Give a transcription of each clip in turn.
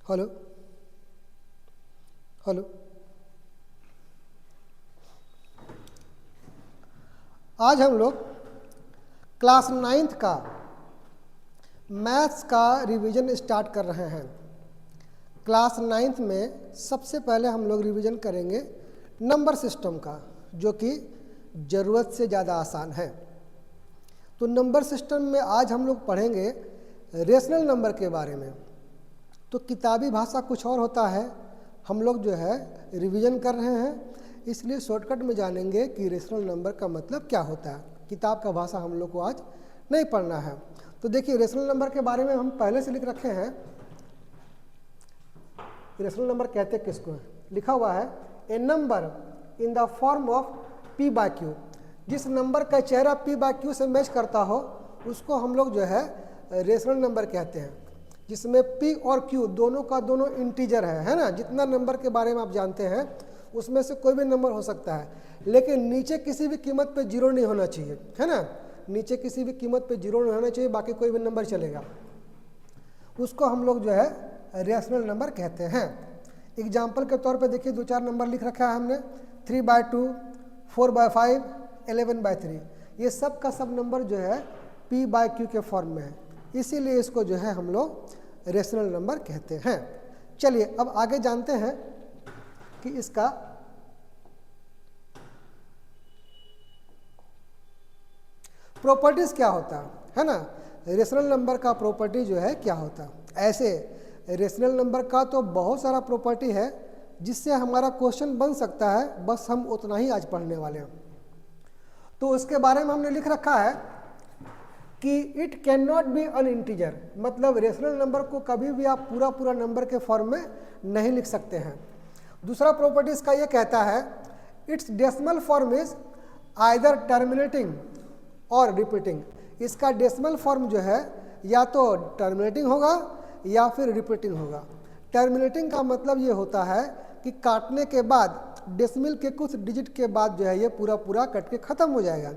Hello hello. आज हम लोग क्लास 9th का मैथ्स का रिवीजन स्टार्ट कर रहे हैं। क्लास 9th में सबसे पहले हम लोग रिवीजन करेंगे नंबर सिस्टम का, जो कि ज़रूरत से ज़्यादा आसान है। तो नंबर सिस्टम में आज हम लोग पढ़ेंगे रेशनल नंबर के बारे में। तो किताबी भाषा कुछ और होता है, हम लोग जो है रिवीजन कर रहे हैं, इसलिए शॉर्टकट में जानेंगे कि रेशनल नंबर का मतलब क्या होता है। किताब का भाषा हम लोग को आज नहीं पढ़ना है। तो देखिए, रेशनल नंबर के बारे में हम पहले से लिख रखे हैं। रेशनल नंबर कहते किसको है? लिखा हुआ है a number in the form of P by Q. जिस नंबर का चेहरा पी बाय क्यू से मैच करता हो उसको हम लोग जो है रेशनल नंबर कहते हैं, जिसमें पी और क्यू दोनों का दोनों इंटीजर है ना। जितना नंबर के बारे में आप जानते हैं उसमें से कोई भी नंबर हो सकता है, लेकिन नीचे किसी भी कीमत पे जीरो नहीं होना चाहिए, है ना। नीचे किसी भी कीमत पे जीरो नहीं होना चाहिए, बाकी कोई भी नंबर चलेगा। उसको हम लोग जो है रेशनल नंबर कहते हैं। एग्जाम्पल के तौर पे देखिए, 2-4 नंबर लिख रखा है हमने। 3/2, 4/5, 11/3। ये सब का सब नंबर जो है पी बाय क्यू के फॉर्म में है, इसीलिए इसको जो है हम लोग रेशनल नंबर कहते हैं। चलिए अब आगे जानते हैं कि इसका प्रॉपर्टीज क्या होता है ना। रेशनल नंबर का प्रॉपर्टी जो है क्या होता है। ऐसे रेशनल नंबर का तो बहुत सारा प्रॉपर्टी है जिससे हमारा क्वेश्चन बन सकता है, बस हम उतना ही आज पढ़ने वाले हैं। तो उसके बारे में हमने लिख रखा है कि it can not be an integer, मतलब रेशनल नंबर को कभी भी आप पूरा नंबर के फॉर्म में नहीं लिख सकते हैं। दूसरा प्रॉपर्टी इसका ये कहता है it's decimal form is either terminating और रिपीटिंग। इसका डेसिमल फॉर्म जो है या तो टर्मिनेटिंग होगा या फिर रिपीटिंग होगा। टर्मिनेटिंग का मतलब ये होता है कि काटने के बाद डेसिमल के कुछ डिजिट के बाद जो है ये पूरा कट के ख़त्म हो जाएगा।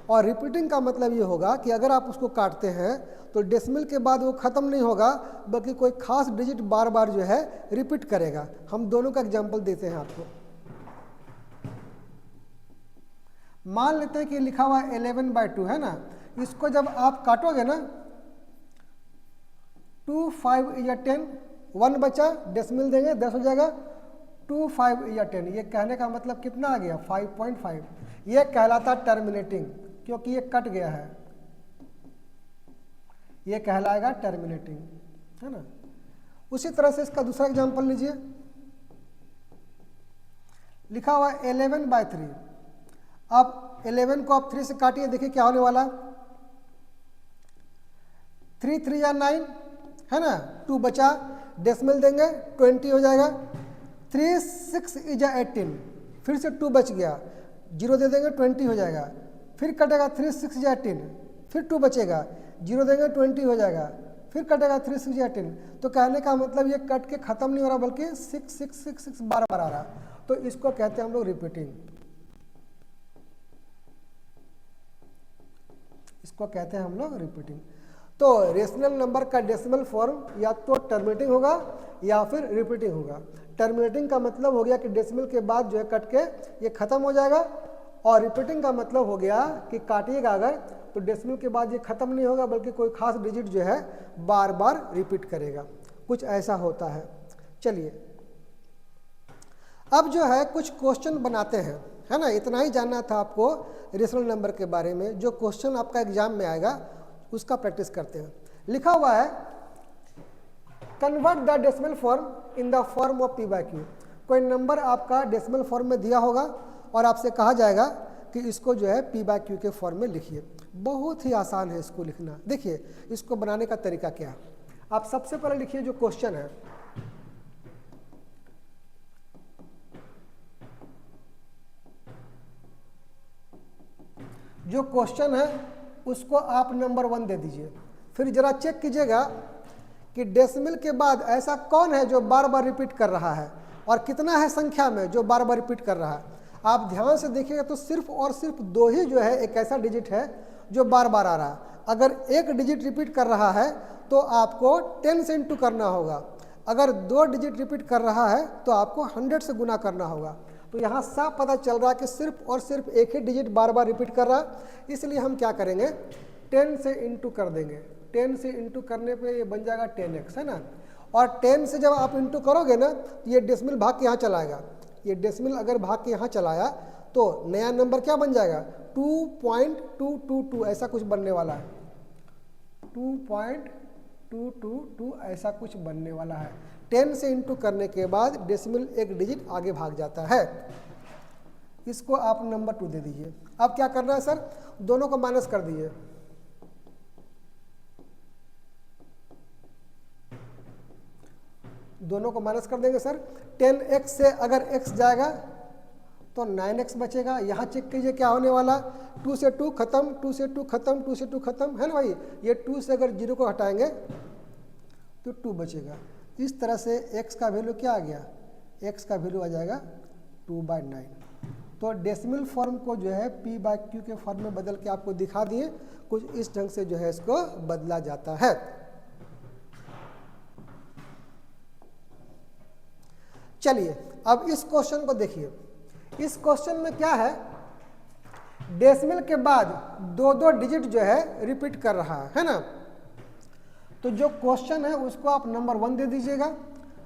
और रिपीटिंग का मतलब ये होगा कि अगर आप उसको काटते हैं तो डेसिमल के बाद वो ख़त्म नहीं होगा, बल्कि कोई खास डिजिट बार बार जो है रिपीट करेगा। हम दोनों का एग्जांपल देते हैं आपको। मान लेते हैं कि लिखा हुआ 11/2 है ना। इसको जब आप काटोगे ना, 2, 5 या 10, 1 बचा, डेसिमल देंगे 10 हो जाएगा। 2, 5 या 10, ये कहने का मतलब कितना आ गया? 5.5। ये कहलाता टर्मिनेटिंग, क्योंकि ये कट गया है, ये कहलाएगा टर्मिनेटिंग, है ना। उसी तरह से इसका दूसरा एग्जांपल लीजिए। लिखा हुआ 11/3। अब 11 को आप 3 से काटिए, देखिए क्या होने वाला। 3 3 या 9, है ना। 2 बचा, डेसिमल देंगे 20 हो जाएगा। 3 6 या 18, फिर से 2 बच गया, जीरो दे देंगे 20 हो जाएगा। फिर कटेगा 3 6 या 18, फिर 2 बचेगा, जीरो देंगे 20 हो जाएगा। फिर कटेगा 3 6 या 18। तो कहने का मतलब ये कट के ख़त्म नहीं हो रहा, बल्कि 6 6 6 6 बार बार आ रहा। तो इसको कहते हैं हम लोग रिपीटिंग, इसको कहते हैं हम लोग रिपीटिंग। तो रेशनल नंबर का डेसिमल फॉर्म या तो टर्मिनेटिंग होगा या फिर रिपीटिंग होगा। टर्मिनेटिंग का मतलब हो गया कि डेसिमल के बाद जो है कट के ये ख़त्म हो जाएगा, और रिपीटिंग का मतलब हो गया कि काटिएगा अगर तो डेसिमल के बाद ये ख़त्म नहीं होगा, बल्कि कोई खास डिजिट जो है बार बार रिपीट करेगा। कुछ ऐसा होता है। चलिए अब जो है कुछ क्वेश्चन बनाते हैं, है ना। इतना ही जानना था आपको रेशनल नंबर के बारे में। जो क्वेश्चन आपका एग्जाम में आएगा उसका प्रैक्टिस करते हैं। लिखा हुआ है convert the decimal form in the form of P by q. कोई नंबर आपका डेसिमल फॉर्म में दिया होगा और आपसे कहा जाएगा कि इसको जो है पी बाय क्यू के फॉर्म में लिखिए। बहुत ही आसान है इसको लिखना। देखिए इसको बनाने का तरीका क्या है। आप सबसे पहले लिखिए जो क्वेश्चन है, जो क्वेश्चन है उसको आप नंबर 1 दे दीजिए। फिर जरा चेक कीजिएगा कि डेसिमल के बाद ऐसा कौन है जो बार बार रिपीट कर रहा है, और कितना है संख्या में जो बार बार रिपीट कर रहा है। आप ध्यान से देखिएगा तो सिर्फ और सिर्फ 2 ही जो है एक ऐसा डिजिट है जो बार बार आ रहा है। अगर एक डिजिट रिपीट कर रहा है तो आपको 10 से इंटू करना होगा। अगर 2 डिजिट रिपीट कर रहा है तो आपको 100 से गुना करना होगा। तो यहाँ साफ पता चल रहा है कि सिर्फ और सिर्फ एक ही डिजिट बार बार रिपीट कर रहा है, इसलिए हम क्या करेंगे 10 से इंटू कर देंगे। 10 से इंटू करने पे ये बन जाएगा 10x, है ना। और 10 से जब आप इंटू करोगे ना तो ये डेसिमल भाग के यहाँ चलाएगा। ये डेसिमल अगर भाग के यहाँ चलाया तो नया नंबर क्या बन जाएगा 2.222 ऐसा कुछ बनने वाला है। 2.222 ऐसा कुछ बनने वाला है। 10 से इंटू करने के बाद डेसिमल एक डिजिट आगे भाग जाता है। इसको आप नंबर 2 दे दीजिए। अब क्या करना है सर, दोनों को माइनस कर दीजिए। दोनों को माइनस कर देंगे सर। 10x से अगर x जाएगा तो 9x बचेगा। यहाँ चेक कीजिए क्या होने वाला, 2 से 2 खत्म, 2 से 2 खत्म, 2 से 2 खत्म, है ना भाई। ये 2 से अगर 0 को हटाएंगे तो 2 बचेगा। इस तरह से x का वैल्यू क्या आ गया, x का वैल्यू आ जाएगा 2/9। तो डेसिमल फॉर्म को जो है p/q के फॉर्म में बदल के आपको दिखा दिए। कुछ इस ढंग से जो है इसको बदला जाता है। चलिए अब इस क्वेश्चन को देखिए। इस क्वेश्चन में क्या है, डेसिमल के बाद 2 डिजिट जो है रिपीट कर रहा है ना। तो जो क्वेश्चन है उसको आप नंबर 1 दे दीजिएगा।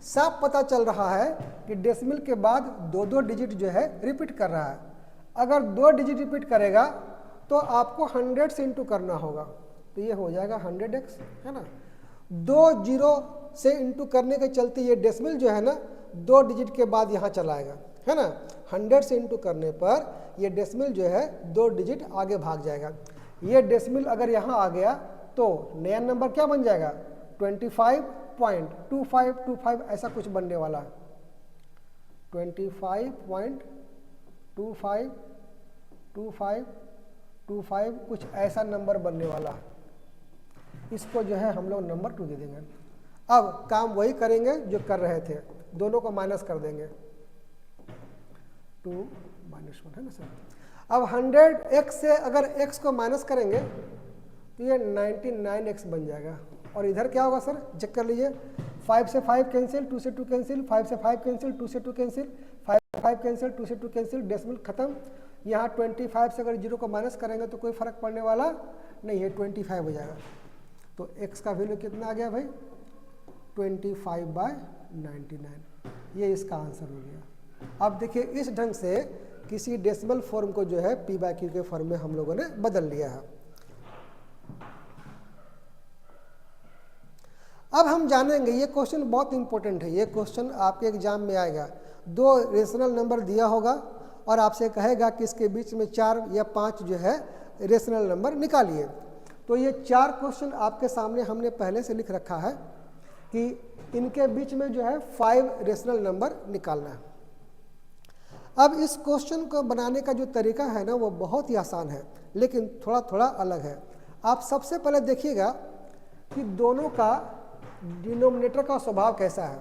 साफ पता चल रहा है कि डेसिमल के बाद 2 डिजिट जो है रिपीट कर रहा है। अगर 2 डिजिट रिपीट करेगा तो आपको 100 से इंटू करना होगा, तो ये हो जाएगा 100x, है ना। 2 जीरो से इंटू करने के चलते ये डेसिमल जो है ना 2 डिजिट के बाद यहाँ चलाएगा, है ना। 100 से इंटू करने पर ये डेसिमल जो है 2 डिजिट आगे भाग जाएगा। ये डेसिमल अगर यहाँ आ गया तो नया नंबर क्या बन जाएगा 25.2525 ऐसा कुछ बनने वाला है। 25.2525 कुछ ऐसा नंबर बनने वाला है। इसको जो है हम लोग नंबर 2 दे देंगे। अब काम वही करेंगे जो कर रहे थे, दोनों को माइनस कर देंगे। 2 - 1 है ना सर। अब 100x से अगर x को माइनस करेंगे तो ये 99x बन जाएगा। और इधर क्या होगा सर, चेक कर लीजिए। 5 से 5 कैंसिल, 2 से 2 कैंसिल, 5 से 5 कैंसिल, 2 से 2 कैंसिल, 5 से 5 कैंसिल, 2 से 2 कैंसिल, डेसिमल खत्म। यहाँ 25 से अगर 0 को माइनस करेंगे तो कोई फर्क पड़ने वाला नहीं है, 25 हो जाएगा। तो x का वैल्यू कितना आ गया भाई 25/99। ये इसका आंसर हो गया। अब देखिए इस ढंग से किसी डेसिमल फॉर्म को जो है p/q के फॉर्म में हम लोगों ने बदल लिया है। अब हम जानेंगे, ये क्वेश्चन बहुत इंपॉर्टेंट है। ये क्वेश्चन आपके एग्जाम में आएगा। 2 रेशनल नंबर दिया होगा और आपसे कहेगा कि इसके बीच में 4 या 5 जो है रेशनल नंबर निकालिए। तो ये 4 क्वेश्चन आपके सामने हमने पहले से लिख रखा है कि इनके बीच में जो है 5 रेशनल नंबर निकालना है। अब इस क्वेश्चन को बनाने का जो तरीका है ना वो बहुत ही आसान है, लेकिन थोड़ा थोड़ा अलग है। आप सबसे पहले देखिएगा कि दोनों का डिनोमिनेटर का स्वभाव कैसा है।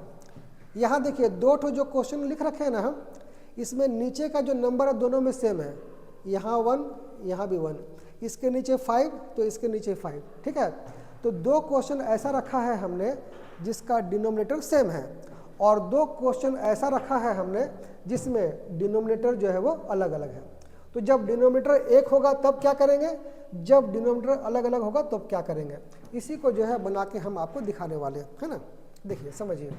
यहाँ देखिए 2 ठो जो क्वेश्चन लिख रखे हैं ना हम, इसमें नीचे का जो नंबर है दोनों में सेम है। यहाँ 1, यहाँ भी 1, इसके नीचे 5 तो इसके नीचे 5, ठीक है। तो 2 क्वेश्चन ऐसा रखा है हमने जिसका डिनोमिनेटर सेम है, और 2 क्वेश्चन ऐसा रखा है हमने जिसमें डिनोमिनेटर जो है वो अलग अलग है। तो जब डिनोमिनेटर एक होगा तब क्या करेंगे, जब डिनोमिनेटर अलग अलग होगा तब क्या करेंगे, इसी को जो है बना के हम आपको दिखाने वाले हैं, है ना। देखिए समझिए।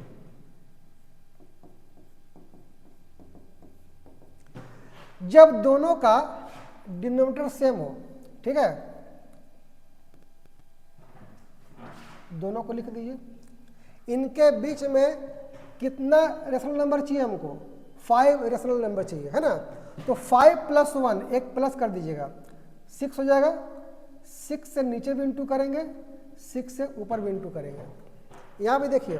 जब दोनों का डिनोमिनेटर सेम हो, ठीक है, दोनों को लिख दीजिए। इनके बीच में कितना रेशनल नंबर चाहिए हमको, 5 रेशनल नंबर चाहिए, है ना। तो 5 + 1 एक प्लस कर दीजिएगा, 6 हो जाएगा। 6 से नीचे भी इंटू करेंगे, 6 से ऊपर भी इंटू करेंगे। यहाँ भी देखिए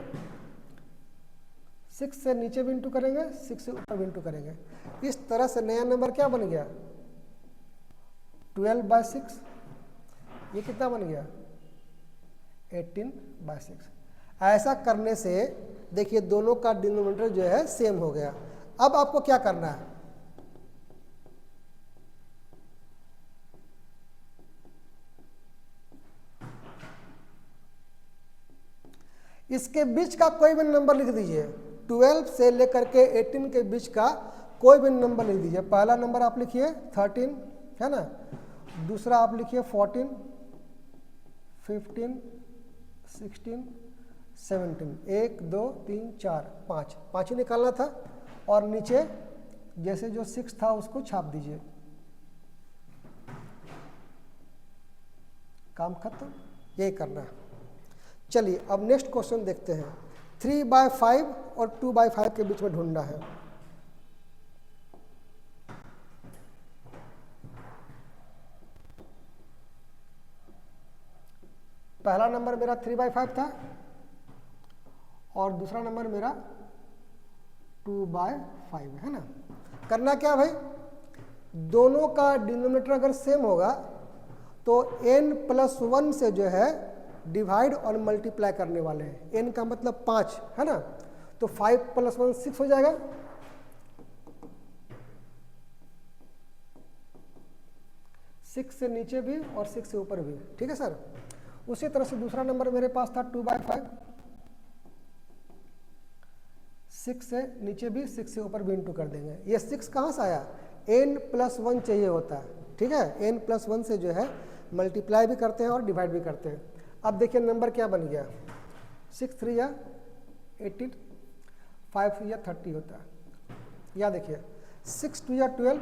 6 से नीचे भी इंटू करेंगे, 6 से ऊपर भी इंटू करेंगे। इस तरह से नया नंबर क्या बन गया 12/6। ये कितना बन गया 18/6। ऐसा करने से देखिए दोनों का डिनोमिनेटर जो है सेम हो गया। अब आपको क्या करना है, इसके बीच का कोई भी नंबर लिख दीजिए, 12 से लेकर के 18 के बीच का कोई भी नंबर लिख दीजिए। पहला नंबर आप लिखिए 13, है ना, दूसरा आप लिखिए 14, 15, 16, 17, 1 2 3 4 5, 5 ही निकालना था। और नीचे जैसे जो 6 था उसको छाप दीजिए। काम खत्म, यही करना है। चलिए अब नेक्स्ट क्वेश्चन देखते हैं। 3/5 और 2/5 के बीच में ढूंढना है। पहला नंबर मेरा 3/5 था और दूसरा नंबर मेरा 2/5 है ना। करना क्या भाई, दोनों का डिनोमिनेटर अगर सेम होगा तो n+1 से जो है डिवाइड और मल्टीप्लाई करने वाले हैं। n का मतलब 5 है ना, तो 5 + 1 6 हो जाएगा। सिक्स से नीचे भी और 6 से ऊपर भी, ठीक है सर। उसी तरह से दूसरा नंबर मेरे पास था 2/5, 6 से नीचे भी 6 से ऊपर भी इंटू कर देंगे। ये 6 कहाँ से आया, n+1 चाहिए होता है, ठीक है। n+1 से जो है मल्टीप्लाई भी करते हैं और डिवाइड भी करते हैं। अब देखिए नंबर क्या बन गया, 6 3 या 18, 5 या 30 होता है। या देखिए 6 2 या 12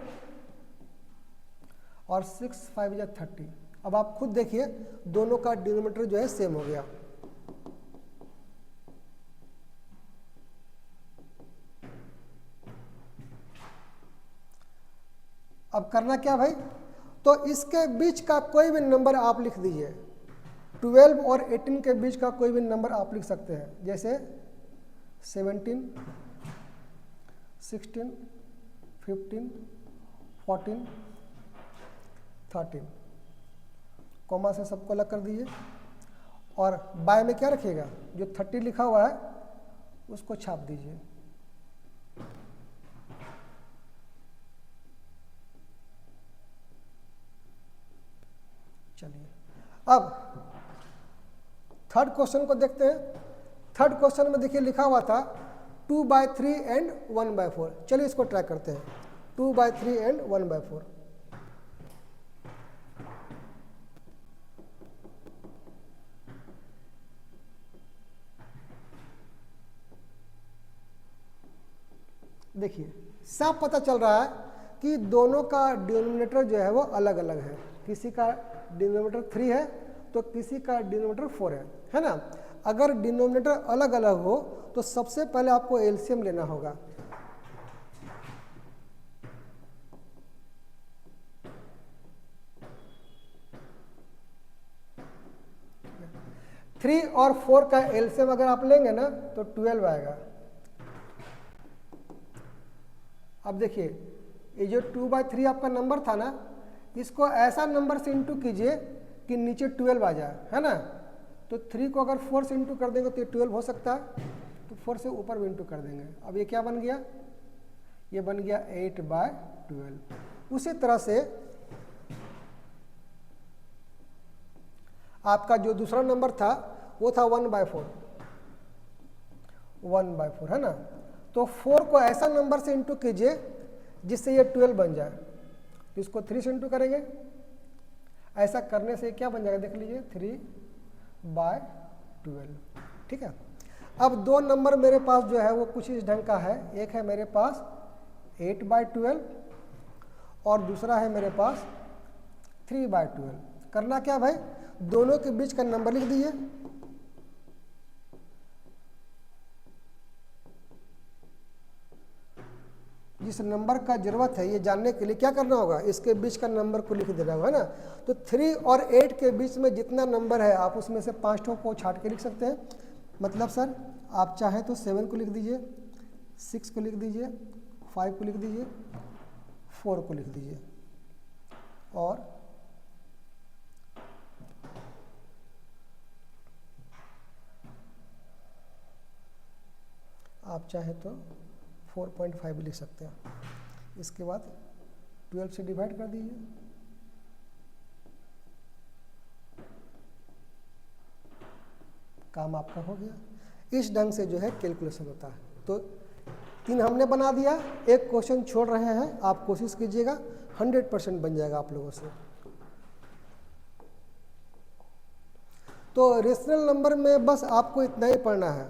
और 6 5 या 30। अब आप खुद देखिए दोनों का डिनोमिनेटर जो है सेम हो गया। अब करना क्या भाई, तो इसके बीच का कोई भी नंबर आप लिख दीजिए। 12 और 18 के बीच का कोई भी नंबर आप लिख सकते हैं, जैसे 17, 16, 15, 14, 13। कॉमा से सबको अलग कर दीजिए और बाय में क्या रखिएगा, जो 30 लिखा हुआ है उसको छाप दीजिए। चलिए अब थर्ड क्वेश्चन को देखते हैं। थर्ड क्वेश्चन में देखिए लिखा हुआ था 2/3 एंड 1/4। चलिए इसको ट्राई करते हैं, 2/3 एंड 1/4। देखिए साफ पता चल रहा है कि दोनों का डिनोमिनेटर जो है वो अलग अलग है। किसी का डिनोमिनेटर 3 है तो किसी का डिनोमिनेटर 4 है ना। अगर डिनोमिनेटर अलग अलग हो तो सबसे पहले आपको एलसीएम लेना होगा। थ्री और 4 का एलसीएम अगर आप लेंगे ना तो 12 आएगा। अब देखिए ये जो 2/3 आपका नंबर था ना, इसको ऐसा नंबर से इंटू कीजिए कि नीचे 12 आ जाए, है ना। तो 3 को अगर 4 से इंटू कर देंगे तो ये 12 हो सकता है, तो 4 से ऊपर भी इंटू कर देंगे। अब ये क्या बन गया, ये बन गया 8/12। उसी तरह से आपका जो दूसरा नंबर था वो था 1/4, 1/4 है ना। तो 4 को ऐसा नंबर से इंटू कीजिए जिससे ये 12 बन जाए, तो इसको 3 से इंटू करेंगे। ऐसा करने से क्या बन जाएगा, देख लीजिए 3/12, ठीक है। अब दो नंबर मेरे पास जो है वो कुछ इस ढंग का है। एक है मेरे पास 8/12 और दूसरा है मेरे पास 3/12। करना क्या भाई, दोनों के बीच का नंबर लिख दीजिए। जिस नंबर का जरूरत है ये जानने के लिए क्या करना होगा, इसके बीच का नंबर को लिख देना होगा, है ना। तो 3 और 8 के बीच में जितना नंबर है आप उसमें से 5 को छाट के लिख सकते हैं। मतलब सर आप चाहें तो 7 को लिख दीजिए, 6 को लिख दीजिए, 5 को लिख दीजिए, 4 को लिख दीजिए और आप चाहें तो 4.5 भी लिख सकते हैं। इसके बाद 12 से डिवाइड कर दीजिए। काम आपका हो गया। इस ढंग से जो है कैलकुलेशन होता है। तो 3 हमने बना दिया, एक क्वेश्चन छोड़ रहे हैं, आप कोशिश कीजिएगा 100% बन जाएगा आप लोगों से। तो रेशनल नंबर में बस आपको इतना ही पढ़ना है,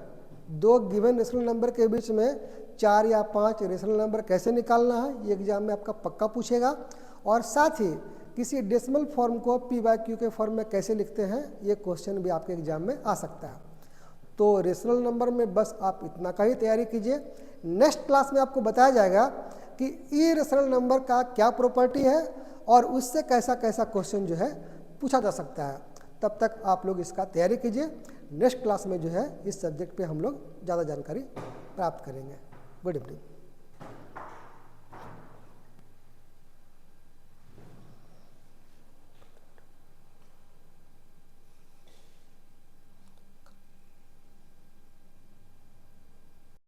2 गिवन रेशनल नंबर के बीच में 4 या 5 रेशनल नंबर कैसे निकालना है, ये एग्जाम में आपका पक्का पूछेगा। और साथ ही किसी डेसिमल फॉर्म को p/q के फॉर्म में कैसे लिखते हैं, ये क्वेश्चन भी आपके एग्जाम में आ सकता है। तो रेशनल नंबर में बस आप इतना का ही तैयारी कीजिए। नेक्स्ट क्लास में आपको बताया जाएगा कि इरेशनल नंबर का क्या प्रॉपर्टी है और उससे कैसा कैसा क्वेश्चन जो है पूछा जा सकता है। तब तक आप लोग इसका तैयारी कीजिए। नेक्स्ट क्लास में जो है इस सब्जेक्ट पे हम लोग ज़्यादा जानकारी प्राप्त करेंगे। Good evening.